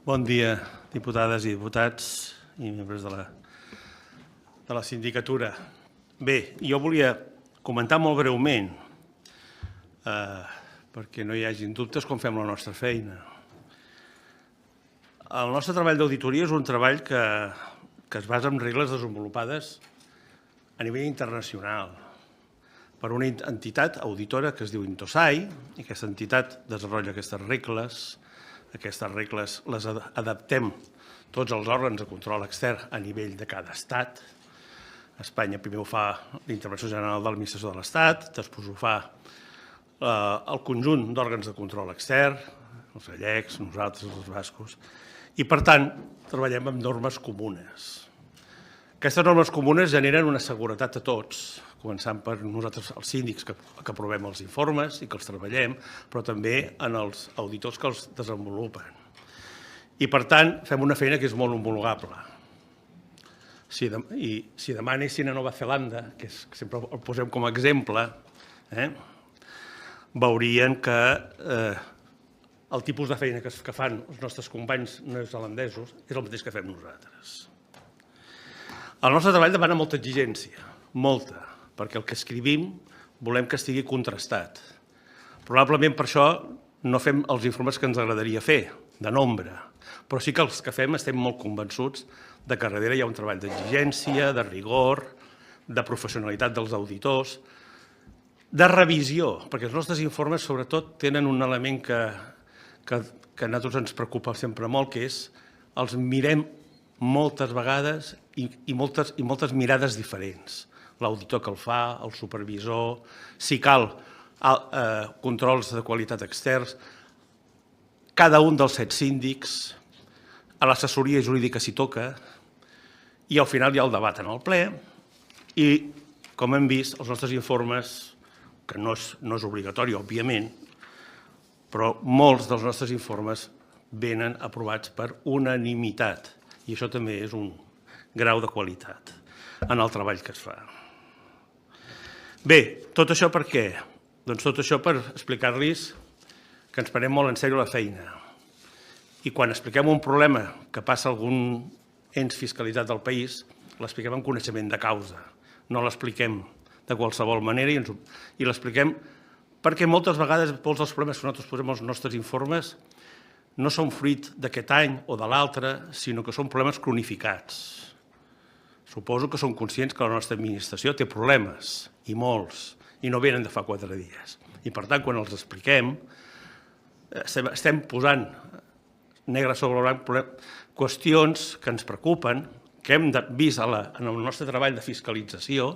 Bon dia, diputades i diputats i membres de la sindicatura. Bé, jo volia comentar molt breument, perquè no hi hagin dubtes com fem la nostra feina. El nostre treball d'auditoria és un treball que es basa en regles desenvolupades a nivell internacional per una entitat auditora que es diu Intosai, i aquesta entitat desenvolupa aquestes regles les adaptem tots els òrgans de control extern a nivell de cada estat. Espanya primer ho fa l'Intervenció General de l'Administració de l'Estat, després ho fa el conjunt d'òrgans de control extern, els gallecs, nosaltres, els bascos, i per tant treballem amb normes comunes. Aquestes normes comunes generen una seguretat a tots, començant per nosaltres, els síndics, que aprovem els informes i que els treballem, però també en els auditors que els desenvolupen. I, per tant, fem una feina que és molt homologable. I si demà anessin a Nova Zelanda, que sempre el posem com a exemple, veurien que el tipus de feina que fan els nostres companys neozelandesos és el mateix que fem nosaltres. El nostre treball demana molta exigència, molta, perquè el que escrivim volem que estigui contrastat. Probablement per això no fem els informes que ens agradaria fer, de nombre, però sí que els que fem estem molt convençuts de que darrere hi ha un treball d'exigència, de rigor, de professionalitat dels auditors, de revisió, perquè els nostres informes sobretot tenen un element que a nosaltres ens preocupa sempre molt, que és els mirem moltes vegades i moltes mirades diferents. L'auditor que el fa, el supervisor, si cal, controls de qualitat externs, cada un dels 7 síndics, a l'assessoria jurídica s'hi toca, i al final hi ha el debat en el ple, i, com hem vist, els nostres informes, que no és obligatori, òbviament, però molts dels nostres informes venen aprovats per unanimitat, i això també és un grau de qualitat en el treball que es fa. Bé, tot això per què? Doncs tot això per explicar-los que ens prenem molt en sèrio la feina. I quan expliquem un problema que passa a algun ens fiscalitzat del país, l'expliquem amb coneixement de causa. No l'expliquem de qualsevol manera i l'expliquem perquè moltes vegades molts dels problemes que nosaltres posem als nostres informes no són fruit d'aquest any o de l'altre, sinó que són problemes cronificats. Suposo que són conscients que la nostra administració té problemes, i molts, i no venen de fa 4 dies. I per tant, quan els expliquem, estem posant negre sobre blanc qüestions que ens preocupen, que hem vist en el nostre treball de fiscalització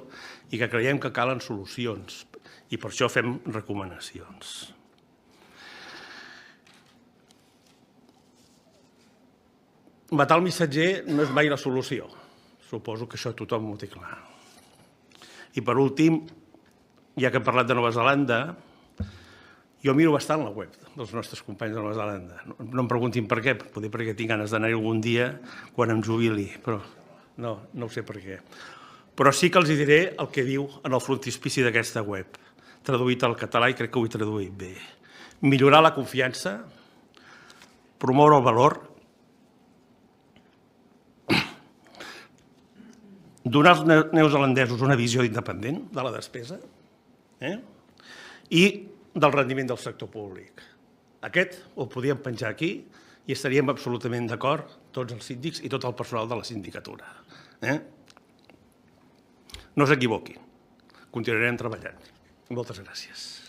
i que creiem que calen solucions. I per això fem recomanacions. Matar el missatger no és mai la solució. Suposo que això tothom ho té clar. I per últim, ja que hem parlat de Nova Zelanda, jo miro bastant la web dels nostres companys de Nova Zelanda. No em preguntin per què, potser perquè tinc ganes d'anar-hi algun dia quan em jubili, però no ho sé per què. Però sí que els diré el que diu en el frontispici d'aquesta web, traduït al català i crec que ho he traduït bé. Millorar la confiança, promoure el valor, donar als neozelandesos una visió independent de la despesa i del rendiment del sector públic. Aquest ho podíem penjar aquí i estaríem absolutament d'acord tots els síndics i tot el personal de la sindicatura. No s'equivoquin, continuarem treballant. Moltes gràcies.